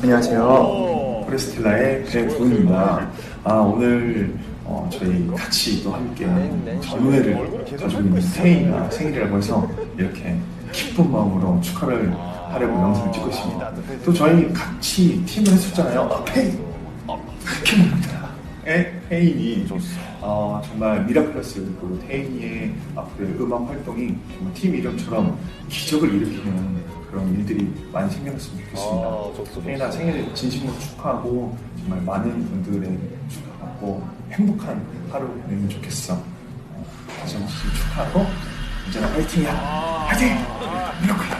안녕하세요. 포레스텔라의 배부입니다. 오늘 저희 같이 또 함께 전우회를 가지고 있는 태인이가 생일이라고 해서 이렇게 기쁜 마음으로 축하를 하려고 영상을 찍고 있습니다. 또 저희 같이 팀을 했었잖아요. 태인! 그렇게 태인이 정말 미라클라스였고 태인이의 앞으로의 음악 활동이 정말 팀 이름처럼 기적을 일으키는 그런 일들이 많이 생겨났으면 좋겠습니다. 태인아 생일 진심으로 축하하고 정말 많은 분들의 축하받고 행복한 하루 보내면 좋겠어. 다시 한번 축하하고 언제나 화이팅이야. 화이팅! 미라클라.